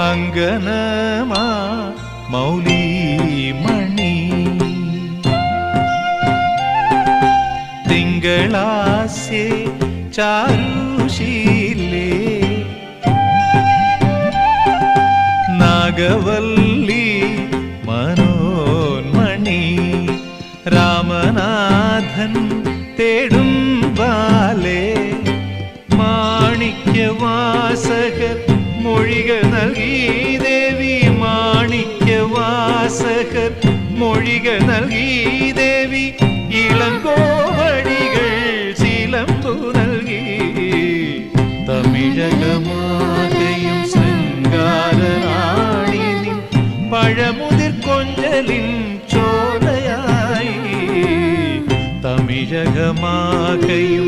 അങ്കനമാ മൗലിമണി തിങ്കളാസ്യേ ചാരുശീലേ നാഗവല്ലി മനോന്മണി രാമനാഥൻ തേടും ബാലേ മാണിക്യവാസകർ മൊഴികൾ നൽകി ദേവി മാണിക്യവാസകർ മൊഴികൾ നൽകി ദേവി ഇളങ്കോവടികൾ ചിലമ്പു നൽകി തമിഴകമാകയും ശൃംഗാരറാണി നിൻ പഴമുതിർ കൊഞ്ചലിൻ ചോലയായി തമിഴകമാകയും